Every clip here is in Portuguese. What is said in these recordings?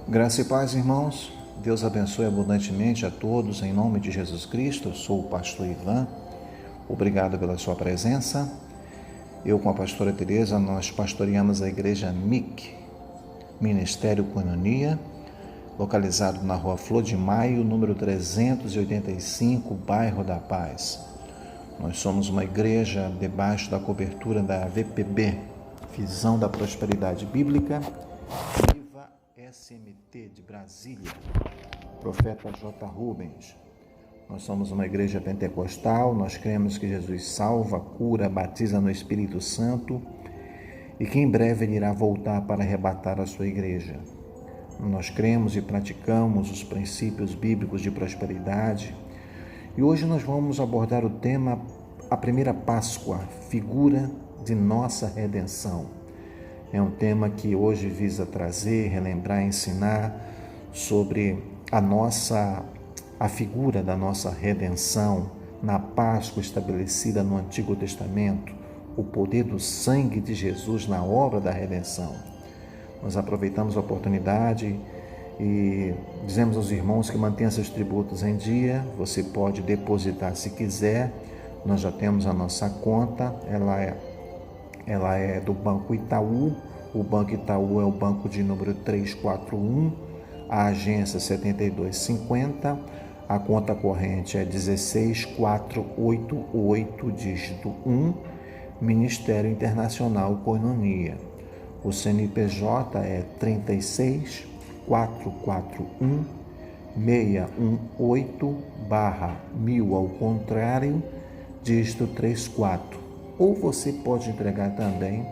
Graça e paz, irmãos. Deus abençoe abundantemente a todos, em nome de Jesus Cristo. Eu sou o pastor Ivan. Obrigado pela sua presença. Eu, com a pastora Teresa, nós pastoreamos a igreja MIC, Ministério Koinonia, localizado na rua Flor de Maio, número 385, bairro da Paz. Nós somos uma igreja debaixo da cobertura da VPB, Visão da Prosperidade Bíblica, Viva SMT de Brasília, Profeta J. Rubens. Nós somos uma igreja pentecostal, nós cremos que Jesus salva, cura, batiza no Espírito Santo e que em breve ele irá voltar para arrebatar a sua igreja. Nós cremos e praticamos os princípios bíblicos de prosperidade e hoje nós vamos abordar o tema A Primeira Páscoa, figura de nossa redenção. É um tema que hoje visa trazer, relembrar, ensinar sobre a figura da nossa redenção na Páscoa estabelecida no Antigo Testamento, o poder do sangue de Jesus na obra da redenção. Nós aproveitamos a oportunidade e dizemos aos irmãos que mantenham seus tributos em dia. Você pode depositar se quiser. Nós já temos a nossa conta, ela é do Banco Itaú. O Banco Itaú é o banco de número 341, a agência 7250, a conta corrente é 16488, dígito 1, Ministério Internacional Koinonia. O CNPJ é 36441-618/1000 ao contrário, dígito 34. Ou você pode entregar também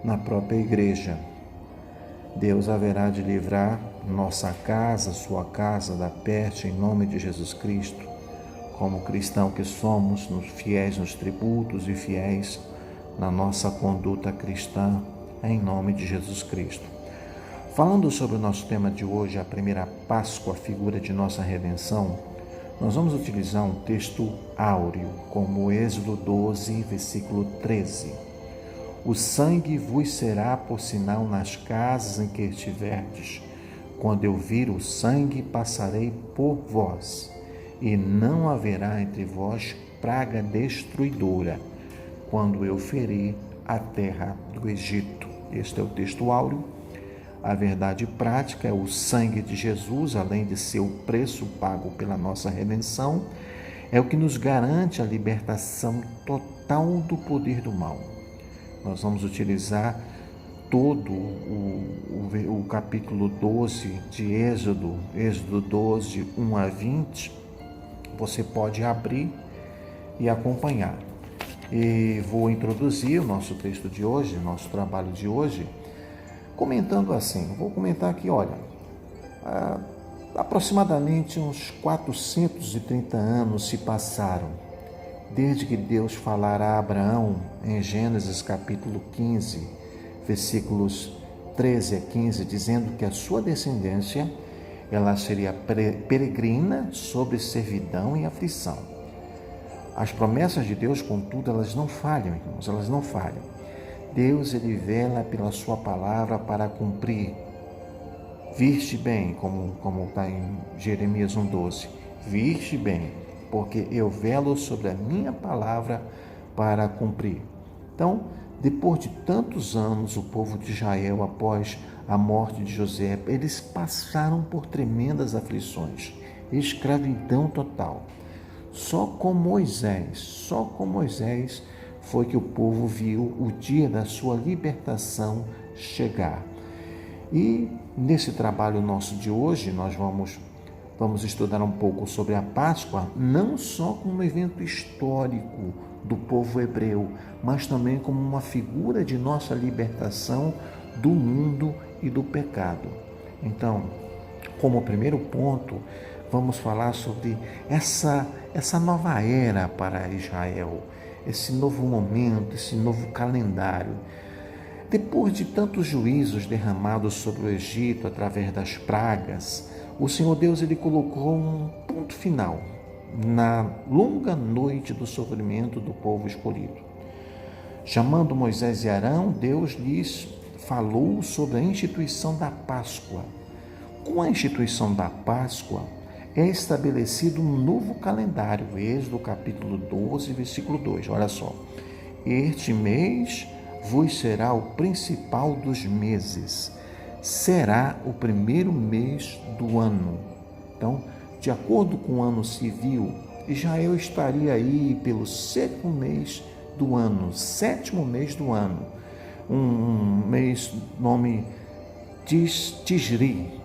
na própria igreja. Deus haverá de livrar nossa casa, sua casa da peste, em nome de Jesus Cristo. Como cristão que somos, fiéis nos tributos e fiéis na nossa conduta cristã, em nome de Jesus Cristo. Falando sobre o nosso tema de hoje, a primeira Páscoa, a figura de nossa redenção, nós vamos utilizar um texto áureo, como Êxodo 12, versículo 13. O sangue vos será por sinal nas casas em que estiverdes. Quando eu vir o sangue, passarei por vós, e não haverá entre vós praga destruidora, quando eu ferir a terra do Egito. Este é o texto áureo. A verdade prática é o sangue de Jesus, além de ser o preço pago pela nossa redenção, é o que nos garante a libertação total do poder do mal. Nós vamos utilizar todo o capítulo 12 de Êxodo 12, 1 a 20. Você pode abrir e acompanhar. E vou introduzir o nosso texto de hoje, nosso trabalho de hoje, comentando assim. Vou comentar aqui, olha, aproximadamente uns 430 anos se passaram desde que Deus falara a Abraão em Gênesis capítulo 15, versículos 13 a 15, dizendo que a sua descendência ela seria peregrina sobre servidão e aflição. As promessas de Deus, contudo, elas não falham, irmãos, elas não falham. Deus, ele vela pela sua palavra para cumprir. Viste bem, como está em Jeremias 1,12. Viste bem, porque eu velo sobre a minha palavra para cumprir. Então, depois de tantos anos, o povo de Israel, após a morte de José, eles passaram por tremendas aflições, escravidão total. Só com Moisés foi que o povo viu o dia da sua libertação chegar. E nesse trabalho nosso de hoje, nós vamos estudar um pouco sobre a Páscoa, não só como um evento histórico do povo hebreu, mas também como uma figura de nossa libertação do mundo e do pecado. Então, como primeiro ponto, vamos falar sobre essa nova era para Israel, esse novo momento, esse novo calendário. Depois de tantos juízos derramados sobre o Egito através das pragas, o Senhor Deus ele colocou um ponto final na longa noite do sofrimento do povo escolhido. Chamando Moisés e Arão, Deus lhes falou sobre a instituição da Páscoa, Com a instituição da Páscoa, é estabelecido um novo calendário. Êxodo capítulo 12, versículo 2. Olha só. Este mês vos será o principal dos meses. Será o primeiro mês do ano. Então, de acordo com o ano civil, Israel estaria aí pelo sétimo mês do ano. Um mês, nome Tisri.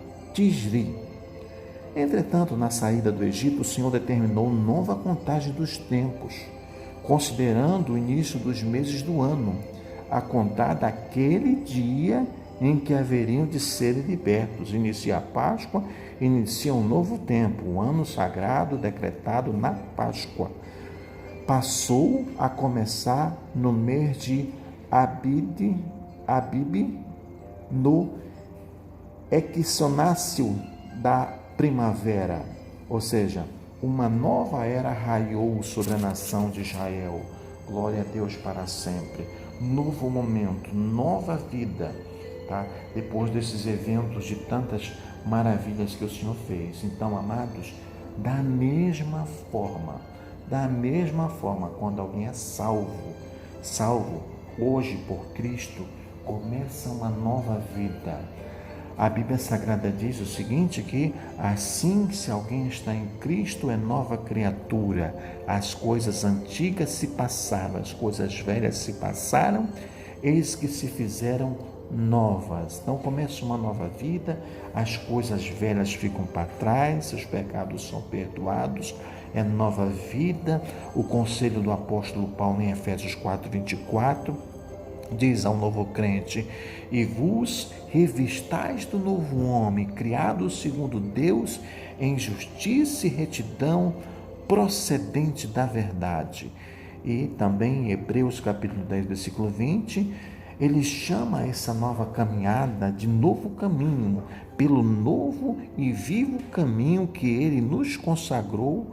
Entretanto, na saída do Egito, o Senhor determinou nova contagem dos tempos, considerando o início dos meses do ano, a contar daquele dia em que haveriam de ser libertos. Inicia a Páscoa, inicia um novo tempo, o ano sagrado decretado na Páscoa. Passou a começar no mês de Abib, no equinácio da primavera, ou seja, uma nova era raiou sobre a nação de Israel. Glória a Deus para sempre. Novo momento, nova vida, tá? Depois desses eventos de tantas maravilhas que o Senhor fez. Então, amados, da mesma forma, quando alguém é salvo hoje por Cristo, começa uma nova vida. A Bíblia Sagrada diz o seguinte, que assim, se alguém está em Cristo, é nova criatura. As coisas antigas se passaram, as coisas velhas se passaram, eis que se fizeram novas. Então começa uma nova vida, as coisas velhas ficam para trás, os pecados são perdoados, é nova vida. O conselho do apóstolo Paulo em Efésios 4:24 diz ao novo crente: e vos revistais do novo homem, criado segundo Deus, em justiça e retidão, procedente da verdade. E também em Hebreus capítulo 10, versículo 20, ele chama essa nova caminhada de novo caminho, pelo novo e vivo caminho que ele nos consagrou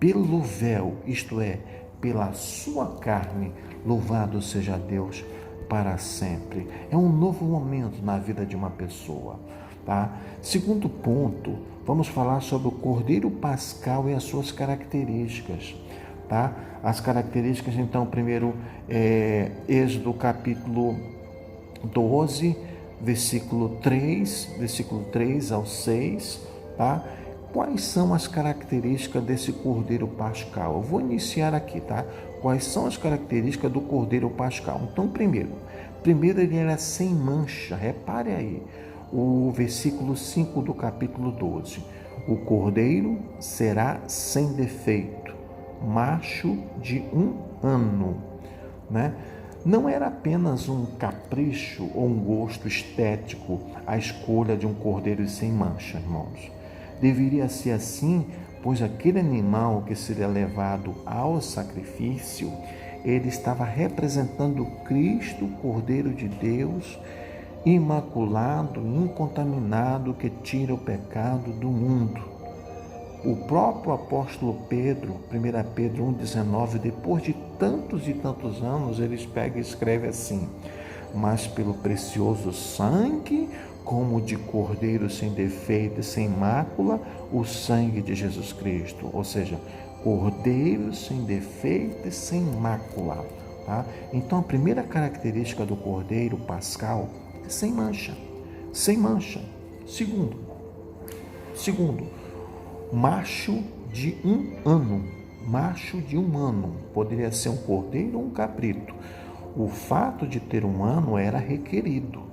pelo véu, isto é, pela sua carne. Louvado seja Deus para sempre. É um novo momento na vida de uma pessoa, tá? Segundo ponto, vamos falar sobre o Cordeiro Pascal e as suas características, tá? As características, então, primeiro, Êxodo capítulo 12, versículo 3 ao 6, tá? Quais são as características desse Cordeiro Pascal? Eu vou iniciar aqui, tá? Quais são as características do Cordeiro Pascal? Então, primeiro ele era sem mancha. Repare aí, o versículo 5 do capítulo 12. O Cordeiro será sem defeito, macho de 1 ano, né? Não era apenas um capricho ou um gosto estético a escolha de um cordeiro sem mancha, irmãos. Deveria ser assim, pois aquele animal que seria levado ao sacrifício, ele estava representando Cristo, Cordeiro de Deus, imaculado, incontaminado, que tira o pecado do mundo. O próprio apóstolo Pedro, 1 Pedro 1,19, depois de tantos e tantos anos, ele pega e escreve assim: mas pelo precioso sangue, como de cordeiro sem defeito e sem mácula, o sangue de Jesus Cristo. Ou seja, cordeiro sem defeito e sem mácula. Tá? Então, a primeira característica do Cordeiro Pascal é sem mancha. Sem mancha. Segundo, macho de 1 ano. Macho de 1 ano. Poderia ser um cordeiro ou um cabrito. O fato de ter 1 ano era requerido,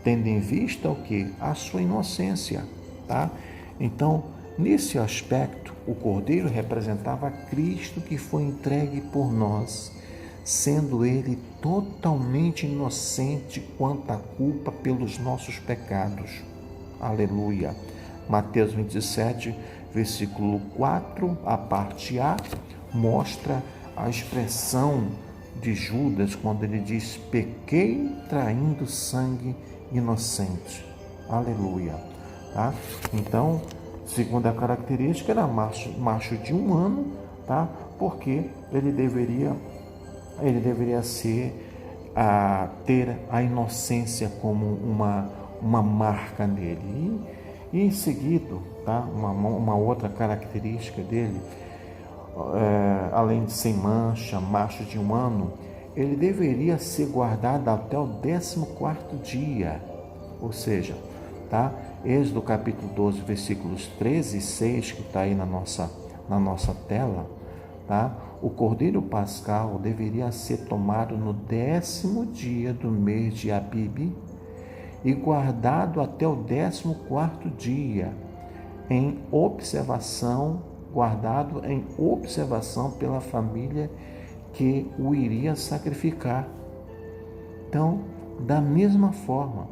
tendo em vista o que? A sua inocência, tá? Então, nesse aspecto, o cordeiro representava Cristo, que foi entregue por nós, sendo ele totalmente inocente quanto à culpa pelos nossos pecados. Aleluia. Mateus 27, versículo 4, a parte A, mostra a expressão de Judas quando ele diz: pequei traindo sangue inocente. Aleluia. Tá? Então, segunda característica era macho de 1 ano, tá? Porque ele deveria ter a inocência como uma marca nele. E em seguida, tá? Uma outra característica dele, além de sem mancha, macho de 1 ano, ele deveria ser guardado até o 14º dia, ou seja, tá? Êxodo capítulo 12, versículos 13 e 6, que está aí na nossa tela, tá? O cordeiro pascal deveria ser tomado no 10º dia do mês de Abib e guardado até o 14º dia, guardado em observação pela família que o iria sacrificar. Então, da mesma forma,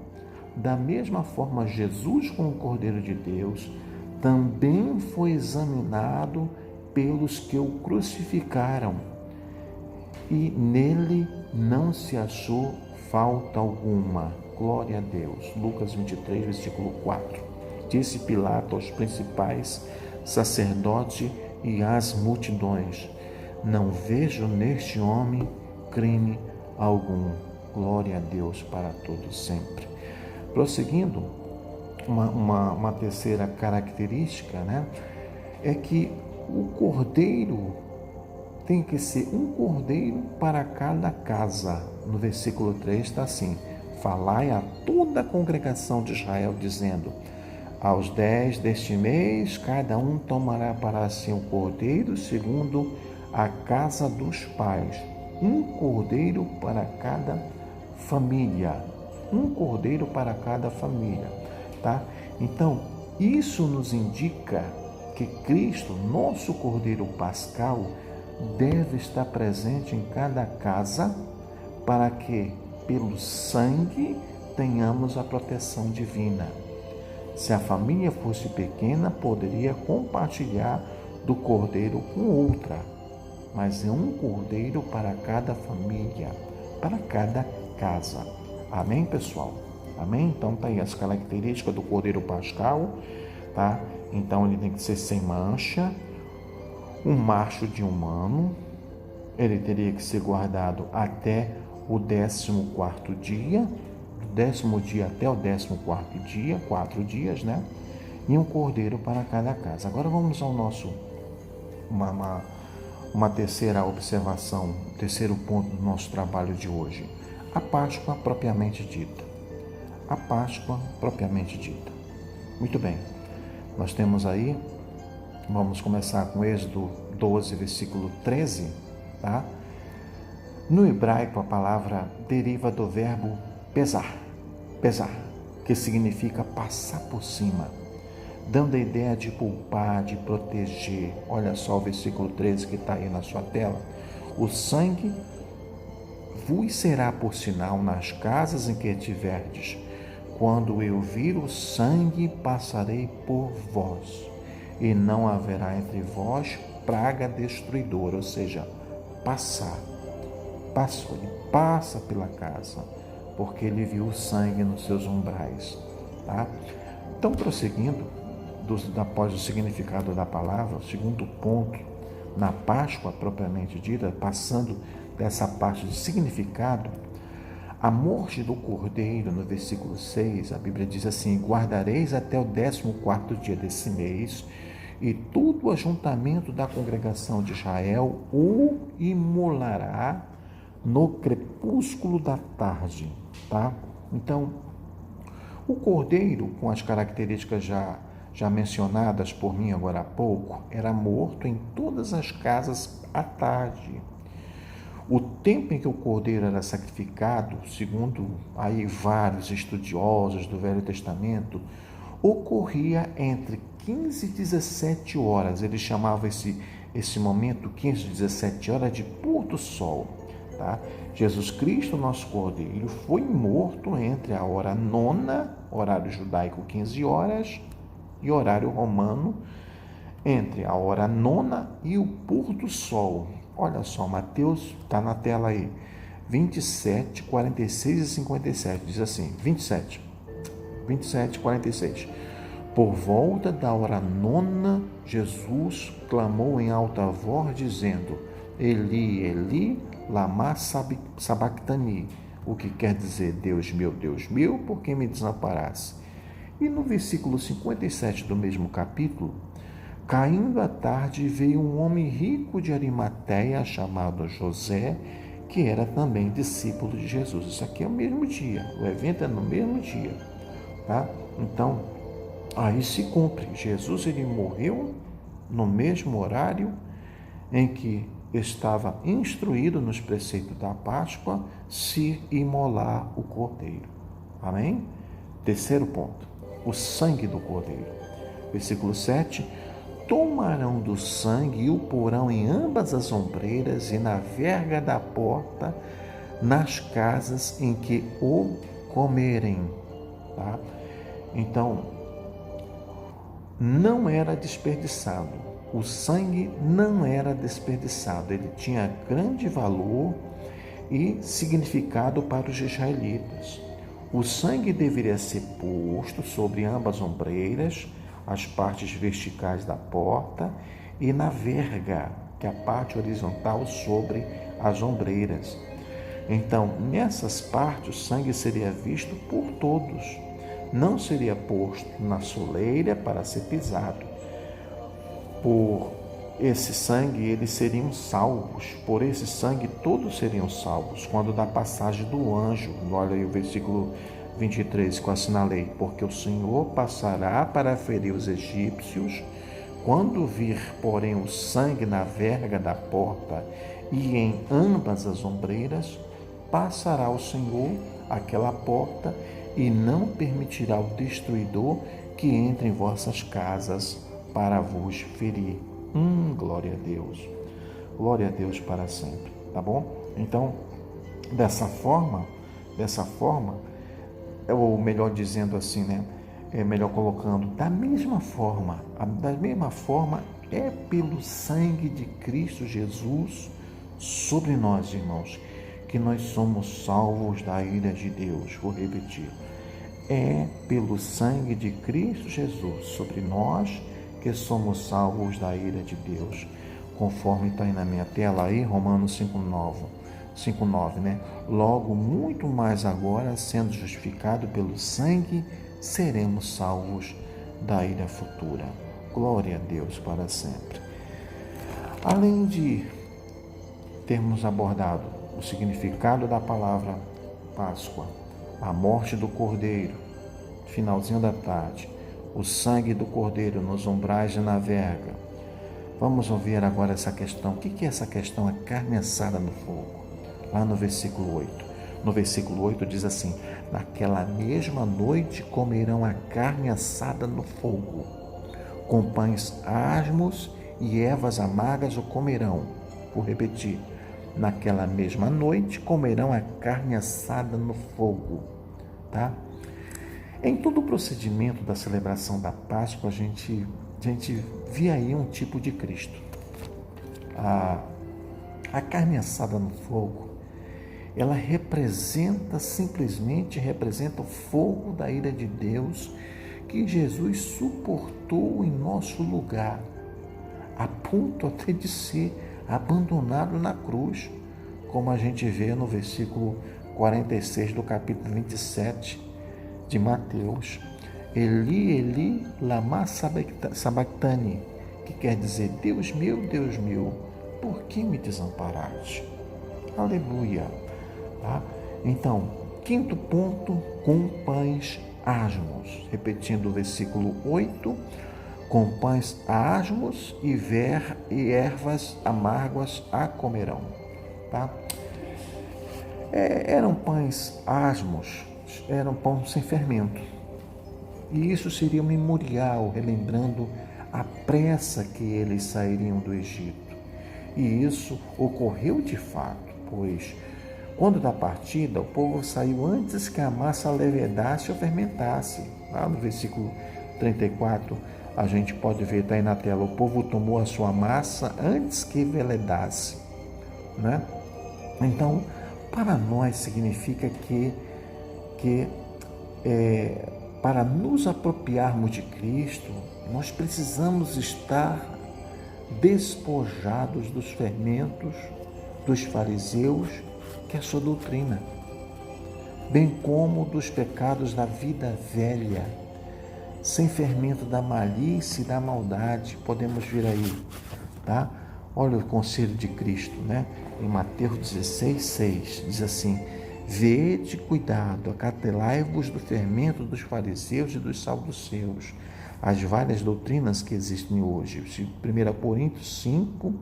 Jesus, como Cordeiro de Deus, também foi examinado pelos que o crucificaram, e nele não se achou falta alguma. Glória a Deus. Lucas 23, versículo 4. Disse Pilato aos principais sacerdotes e às multidões: não vejo neste homem crime algum. Glória a Deus para todos sempre. Prosseguindo, uma terceira característica, né, é que o cordeiro tem que ser um cordeiro para cada casa. No versículo 3 está assim: falai a toda a congregação de Israel, dizendo: aos 10 deste mês, cada um tomará para si um cordeiro, segundo a casa dos pais. Um cordeiro para cada família. Um cordeiro para cada família, tá? Então, isso nos indica que Cristo, nosso Cordeiro Pascal, deve estar presente em cada casa para que, pelo sangue, tenhamos a proteção divina. Se a família fosse pequena, poderia compartilhar do cordeiro com outra, mas é um cordeiro para cada família, para cada casa. Amém, pessoal? Amém? Então, tá aí as características do cordeiro pascal, tá? Então, ele tem que ser sem mancha, um macho de 1 ano, ele teria que ser guardado até o 14º dia, do 10º dia até o 14º dia, 4 dias, né? E um cordeiro para cada casa. Agora vamos ao nosso, uma terceira observação, terceiro ponto do nosso trabalho de hoje. A Páscoa propriamente dita. A Páscoa propriamente dita. Muito bem, nós temos aí, vamos começar com Êxodo 12, versículo 13, tá? No hebraico, a palavra deriva do verbo pesar, que significa passar por cima, dando a ideia de poupar, de proteger. Olha só o versículo 13 que está aí na sua tela. O sangue vos será por sinal nas casas em que estiverdes. Quando eu vir o sangue, passarei por vós, e não haverá entre vós praga destruidora, ou seja, ele passa pela casa, porque ele viu o sangue nos seus umbrais, tá? Então, prosseguindo, após o significado da palavra, o segundo ponto, na Páscoa propriamente dita, passando dessa parte de significado, a morte do cordeiro, no versículo 6, a Bíblia diz assim: guardareis até o 14º dia desse mês, e todo o ajuntamento da congregação de Israel o imolará no crepúsculo da tarde, tá? Então, o cordeiro, com as características já mencionadas por mim agora há pouco, era morto em todas as casas à tarde. O tempo em que o cordeiro era sacrificado, segundo aí vários estudiosos do Velho Testamento, ocorria entre 15 e 17 horas. Eles chamavam esse momento, 15 e 17 horas, de pôr do sol. Tá? Jesus Cristo, nosso Cordeiro, foi morto entre a hora 9, horário judaico 15 horas, e horário romano, entre a hora 9 e o pôr do sol. Olha só, Mateus está na tela aí, 27, 46 e 57, diz assim, 27, 46. Por volta da hora 9, Jesus clamou em alta voz, dizendo: Eli, Eli, lama sabactani, o que quer dizer: Deus meu, por que me desamparaste? E no versículo 57 do mesmo capítulo, caindo a tarde, veio um homem rico de Arimateia, chamado José, que era também discípulo de Jesus. Isso aqui é o mesmo dia, o evento é no mesmo dia, tá? Então, aí se cumpre. Jesus, ele morreu no mesmo horário em que estava instruído nos preceitos da Páscoa se imolar o cordeiro. Amém? Terceiro ponto, o sangue do cordeiro. Versículo 7, tomarão do sangue e o porão em ambas as ombreiras e na verga da porta, nas casas em que o comerem. Tá? Então, não era desperdiçado. O sangue não era desperdiçado. Ele tinha grande valor e significado para os israelitas. O sangue deveria ser posto sobre ambas as ombreiras, as partes verticais da porta, e na verga, que é a parte horizontal sobre as ombreiras. Então, nessas partes, o sangue seria visto por todos. Não seria posto na soleira para ser pisado. Por esse sangue, eles seriam salvos. Por esse sangue, todos seriam salvos. Quando da passagem do anjo, olha aí o versículo 23 que eu assinalei. Porque o Senhor passará para ferir os egípcios. Quando vir, porém, o sangue na verga da porta e em ambas as ombreiras, passará o Senhor aquela porta e não permitirá o destruidor que entre em vossas casas para vos ferir. Glória a Deus. Glória a Deus para sempre, tá bom? Então, dessa forma, ou melhor dizendo assim, né? Melhor colocando, da mesma forma é pelo sangue de Cristo Jesus sobre nós, irmãos, que nós somos salvos da ira de Deus. Vou repetir. É pelo sangue de Cristo Jesus sobre nós que somos salvos da ira de Deus. Conforme está aí na minha tela, aí, Romanos 5,9, né? Logo, muito mais agora, sendo justificado pelo sangue, seremos salvos da ira futura. Glória a Deus para sempre. Além de termos abordado o significado da palavra Páscoa, a morte do Cordeiro, finalzinho da tarde, o sangue do Cordeiro nos umbrais e na verga, vamos ouvir agora essa questão. O que é essa questão? A carne assada no fogo. Lá no versículo 8. No versículo 8 diz assim: naquela mesma noite comerão a carne assada no fogo, com pães asmos e ervas amargas o comerão. Vou repetir. Naquela mesma noite comerão a carne assada no fogo. Tá? Em todo o procedimento da celebração da Páscoa, a gente vê aí um tipo de Cristo. A carne assada no fogo, ela simplesmente representa o fogo da ira de Deus que Jesus suportou em nosso lugar, a ponto até de ser abandonado na cruz, como a gente vê no versículo 46 do capítulo 27 de Mateus. Eli, Eli, lama sabachthani, que quer dizer: Deus meu, por que me desamparaste? Aleluia. Tá? Então, quinto ponto, com pães asmos. Repetindo o versículo 8, com pães asmos e ervas amargas a comerão. Tá? Eram pães asmos, eram pão sem fermento. E isso seria um memorial, relembrando a pressa que eles sairiam do Egito. E isso ocorreu de fato, pois quando da partida o povo saiu antes que a massa levedasse ou fermentasse. Lá no versículo 34, a gente pode ver, está aí na tela: o povo tomou a sua massa antes que veledasse, né? Então, para nós significa que para nos apropriarmos de Cristo, nós precisamos estar despojados dos fermentos dos fariseus, que é a sua doutrina, bem como dos pecados da vida velha, sem fermento da malícia e da maldade. Podemos vir aí, tá? Olha o conselho de Cristo, né? Em Mateus 16:6, diz assim: vede, cuidado, acautelai-vos do fermento dos fariseus e dos saduceus, as várias doutrinas que existem hoje. 1 Coríntios 5,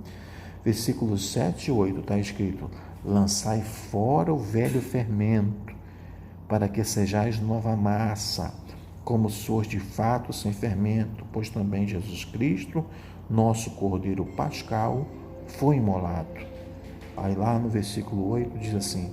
versículos 7 e 8, está escrito: lançai fora o velho fermento, para que sejais nova massa, como sois de fato sem fermento, pois também Jesus Cristo, nosso Cordeiro Pascal, foi imolado. Aí lá no versículo 8 diz assim: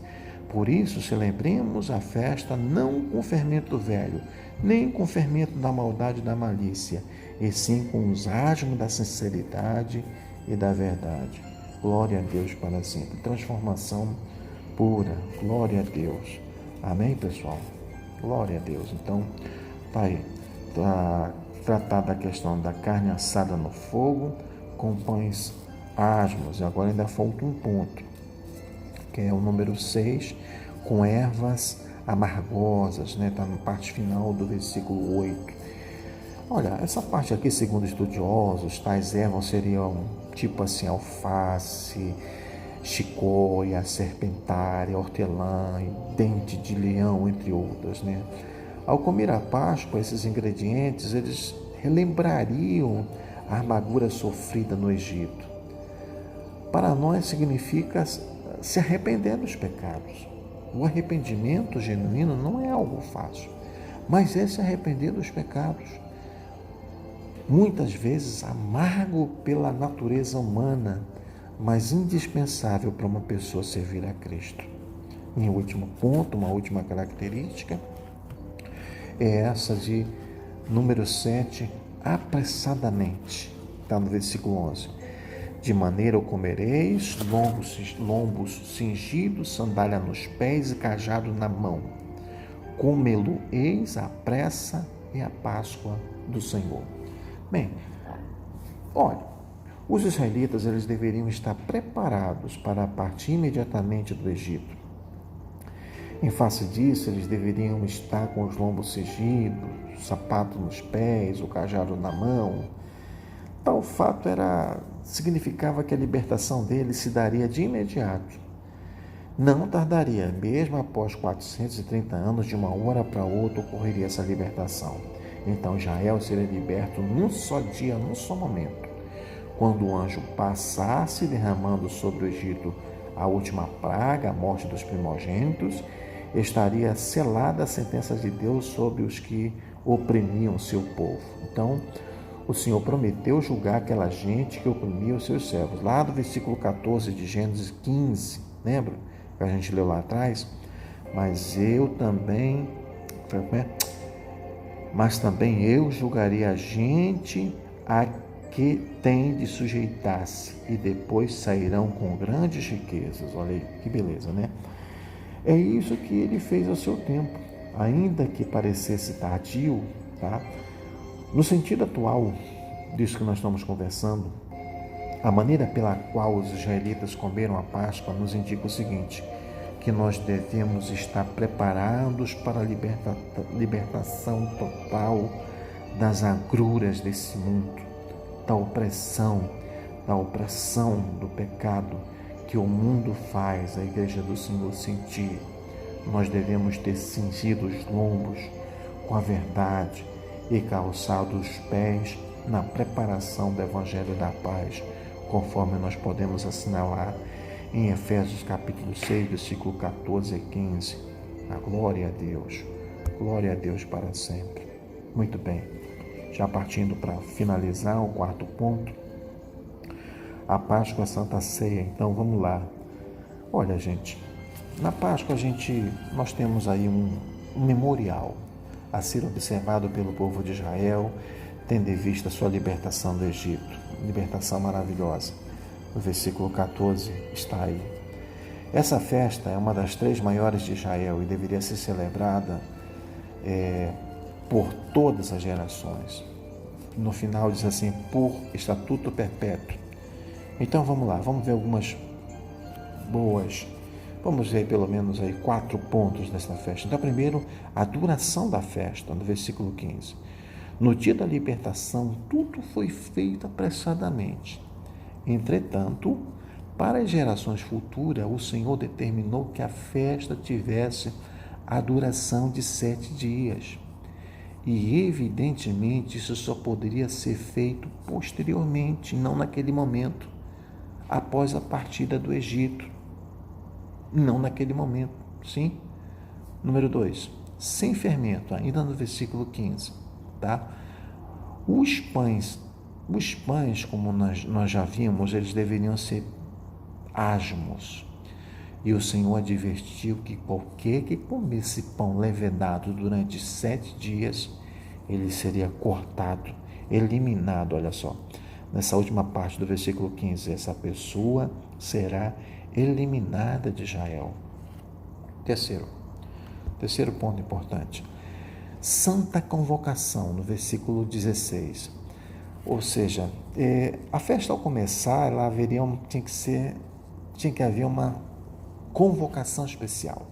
por isso celebremos a festa não com fermento velho, nem com fermento da maldade e da malícia, e sim com os asmos da sinceridade e da verdade. Glória a Deus para sempre. Transformação pura. Glória a Deus. Amém, pessoal? Glória a Deus. Então, tá aí. Tá tratada a questão da carne assada no fogo com pães asmos. E agora ainda falta um ponto, que é o número 6, com ervas amargosas, né? Está na parte final do versículo 8. Olha, essa parte aqui, segundo estudiosos, tais ervas seriam tipo assim, alface, chicória, serpentária, hortelã, dente de leão, entre outras, né? Ao comer a Páscoa, esses ingredientes, eles relembrariam a amargura sofrida no Egito. Para nós significa se arrepender dos pecados. O arrependimento genuíno não é algo fácil, mas é se arrepender dos pecados. Muitas vezes amargo pela natureza humana, mas indispensável para uma pessoa servir a Cristo. E o último ponto, uma última característica, é essa de número 7, apressadamente. Está no versículo 11. De maneira o comereis, lombos cingidos, sandália nos pés e cajado na mão. Comê-lo-eis à pressa e a Páscoa do Senhor. Bem, olha, os israelitas eles deveriam estar preparados para partir imediatamente do Egito. Em face disso, eles deveriam estar com os lombos cingidos, o sapato nos pés, o cajado na mão. Tal fato significava que a libertação deles se daria de imediato. Não tardaria, mesmo após 430 anos, de uma hora para outra ocorreria essa libertação. Então Israel seria liberto num só dia, num só momento. Quando o anjo passasse derramando sobre o Egito a última praga, a morte dos primogênitos, estaria selada a sentença de Deus sobre os que oprimiam seu povo. Então, o Senhor prometeu julgar aquela gente que oprimia os seus servos. Lá do versículo 14 de Gênesis 15, lembra? Que a gente leu lá atrás. Mas também eu julgarei a gente a que tem de sujeitar-se, e depois sairão com grandes riquezas. Olha aí, que beleza, né? É isso que ele fez ao seu tempo, ainda que parecesse tardio, tá? No sentido atual disso que nós estamos conversando, a maneira pela qual os israelitas comeram a Páscoa nos indica o seguinte, que nós devemos estar preparados para a libertação total das agruras desse mundo, da opressão do pecado que o mundo faz a Igreja do Senhor sentir. Nós devemos ter cingido os lombos com a verdade e calçado os pés na preparação do Evangelho da Paz, conforme nós podemos assinalar em Efésios capítulo 6, versículo 14 e 15. A glória a Deus para sempre. Muito bem, já partindo para finalizar o quarto ponto, a Páscoa, a Santa Ceia. Então vamos lá. Olha, gente, na Páscoa nós temos aí um memorial a ser observado pelo povo de Israel, tendo em vista a sua libertação do Egito. Libertação maravilhosa. O versículo 14 está aí. Essa festa é uma das 3 maiores de Israel e deveria ser celebrada por todas as gerações. No final diz assim, por estatuto perpétuo. Então vamos lá, vamos ver algumas vamos ver pelo menos aí 4 pontos dessa festa. Então primeiro, a duração da festa, no versículo 15. No dia da libertação, tudo foi feito apressadamente. Entretanto, para as gerações futuras, o Senhor determinou que a festa tivesse a duração de 7 dias. E, evidentemente, isso só poderia ser feito posteriormente, não naquele momento, após a partida do Egito. Não naquele momento, sim? Número 2, sem fermento, ainda no versículo 15, tá? Os pães, como nós já vimos, eles deveriam ser asmos. E o Senhor advertiu que qualquer que comesse pão levedado durante 7 dias, ele seria cortado, eliminado. Olha só, nessa última parte do versículo 15, essa pessoa será eliminada de Israel. Terceiro ponto importante, santa convocação, no versículo 16. Ou seja, a festa ao começar, tinha que haver uma convocação especial.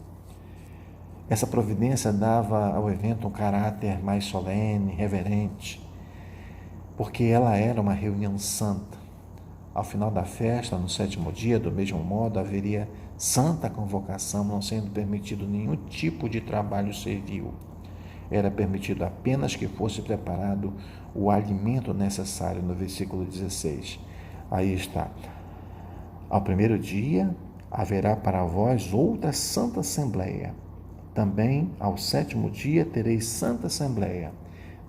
Essa providência dava ao evento um caráter mais solene, reverente, porque ela era uma reunião santa. Ao final da festa, no 7º dia, do mesmo modo, haveria santa convocação, não sendo permitido nenhum tipo de trabalho servil. Era permitido apenas que fosse preparado o alimento necessário, no versículo 16. Aí está. Ao primeiro dia, haverá para vós outra santa assembleia. Também, ao 7º dia, tereis santa assembleia.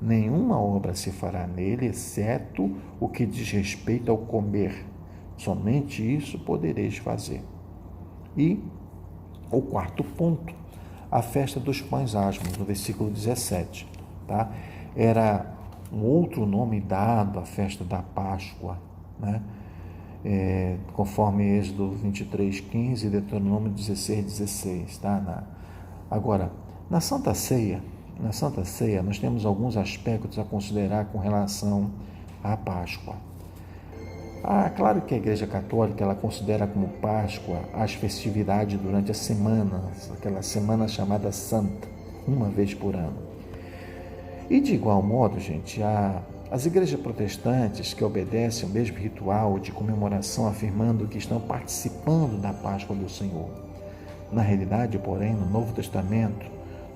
Nenhuma obra se fará nele, exceto o que diz respeito ao comer. Somente isso podereis fazer. E o 4º ponto, a festa dos pães asmos, no versículo 17. Tá? Era um outro nome dado à festa da Páscoa, né? Conforme Êxodo 23:15 e Deuteronômio 16:16. Tá? Agora, na Santa Ceia, nós temos alguns aspectos a considerar com relação à Páscoa. Claro que a Igreja Católica ela considera como Páscoa as festividades durante a semana, aquela semana chamada Santa, uma vez por ano. E de igual modo, gente, as igrejas protestantes que obedecem o mesmo ritual de comemoração, afirmando que estão participando da Páscoa do Senhor. Na realidade, porém, no Novo Testamento,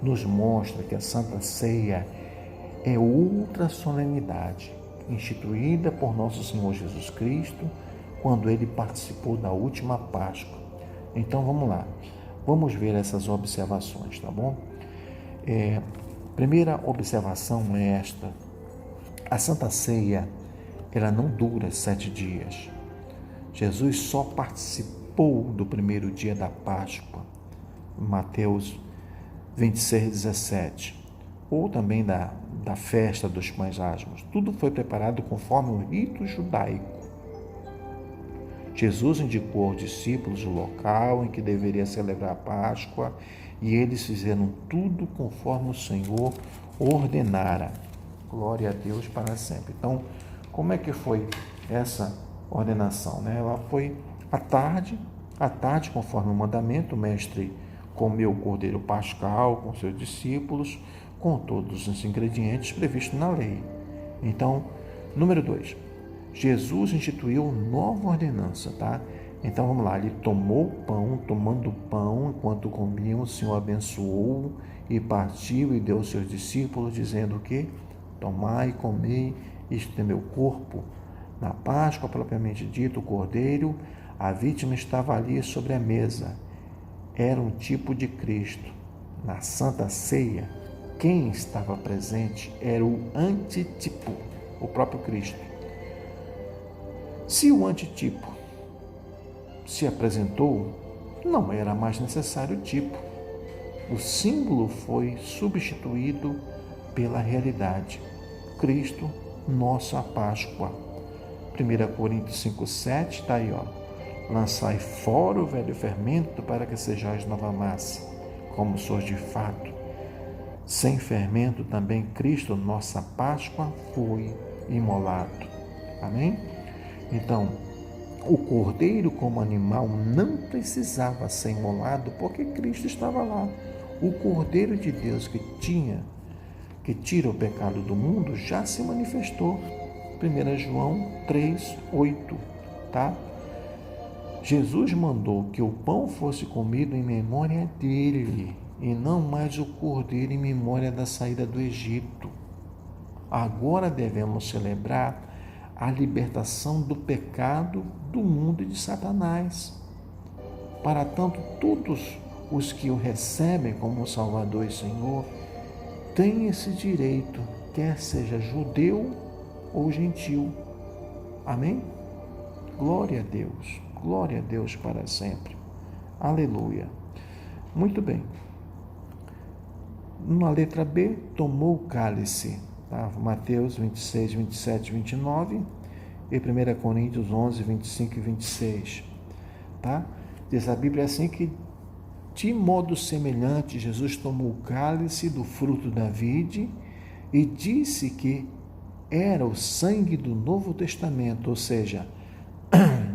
nos mostra que a Santa Ceia é outra solenidade, instituída por nosso Senhor Jesus Cristo, quando ele participou da última Páscoa. Então, vamos lá. Vamos ver essas observações, tá bom? Primeira observação é esta. A Santa Ceia, ela não dura 7 dias. Jesus só participou do primeiro dia da Páscoa, Mateus 26:17, ou também da festa dos pães asmos. Tudo foi preparado conforme o rito judaico. Jesus indicou aos discípulos o local em que deveria celebrar a Páscoa e eles fizeram tudo conforme o Senhor ordenara. Glória a Deus para sempre. Então, como é que foi essa ordenação? Ela foi à tarde, conforme o mandamento, o mestre comeu o cordeiro pascal com seus discípulos, com todos os ingredientes previstos na lei. Então, número 2, Jesus instituiu nova ordenança, tá? Então, vamos lá, ele tomou o pão, tomando o pão, enquanto comiam, o Senhor abençoou e partiu e deu aos seus discípulos, dizendo o quê? Tomai e comei, isto é meu corpo. Na Páscoa, propriamente dito, o cordeiro, a vítima estava ali sobre a mesa. Era um tipo de Cristo. Na Santa Ceia, quem estava presente era o antitipo, o próprio Cristo. Se o antitipo se apresentou, não era mais necessário o tipo. O símbolo foi substituído pela realidade. Cristo, nossa Páscoa. 1 Coríntios 5:7 está aí, ó. Lançai fora o velho fermento para que sejais nova massa, como sois de fato. Sem fermento também Cristo, nossa Páscoa, foi imolado. Amém? Então, o cordeiro como animal não precisava ser imolado porque Cristo estava lá. O cordeiro de Deus que que tira o pecado do mundo, já se manifestou. 1 João 3:8, tá? Jesus mandou que o pão fosse comido em memória dele, e não mais o cordeiro em memória da saída do Egito. Agora devemos celebrar a libertação do pecado, do mundo e de Satanás. Para tanto, todos os que o recebem como Salvador e Senhor têm esse direito, quer seja judeu ou gentil. Amém? Glória a Deus para sempre. Aleluia. Muito bem. Na letra B, tomou o cálice. Tá? Mateus 26, 27 e 29 e 1 Coríntios 11, 25 e 26. Tá? Diz a Bíblia assim que, de modo semelhante, Jesus tomou o cálice do fruto da vide e disse que era o sangue do Novo Testamento, ou seja,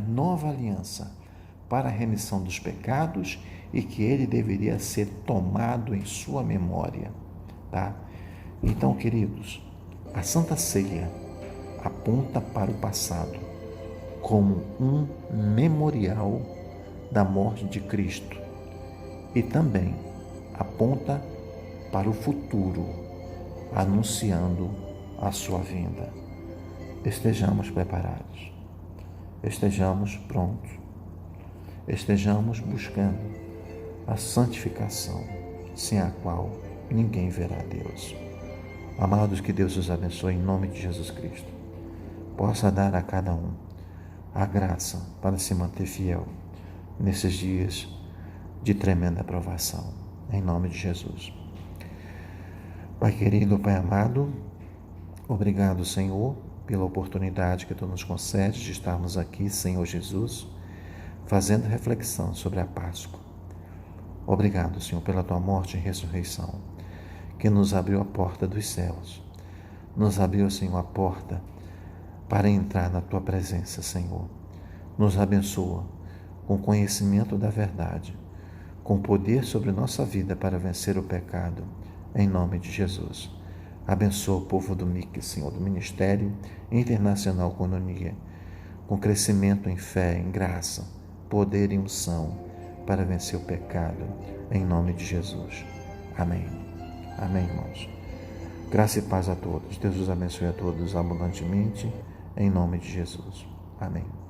nova aliança, para a remissão dos pecados e que ele deveria ser tomado em sua memória. Tá? Então, queridos, a Santa Ceia aponta para o passado como um memorial da morte de Cristo e também aponta para o futuro, anunciando a sua vinda. Estejamos preparados, estejamos prontos, estejamos buscando a santificação, sem a qual ninguém verá Deus. Amados, que Deus os abençoe em nome de Jesus Cristo. Possa dar a cada um a graça para se manter fiel nesses dias de tremenda provação, em nome de Jesus. Pai querido, Pai amado, obrigado, Senhor, pela oportunidade que Tu nos concedes de estarmos aqui, Senhor Jesus, fazendo reflexão sobre a Páscoa. Obrigado, Senhor, pela Tua morte e ressurreição, que nos abriu a porta dos céus, nos abriu, Senhor, a porta para entrar na Tua presença, Senhor. Nos abençoa com conhecimento da verdade, com poder sobre nossa vida para vencer o pecado, em nome de Jesus. Abençoa o povo do MIC, Senhor, do Ministério Internacional Coinonia, com crescimento em fé, em graça, poder e unção, para vencer o pecado, em nome de Jesus. Amém. Amém, irmãos. Graça e paz a todos. Deus os abençoe a todos abundantemente, em nome de Jesus. Amém.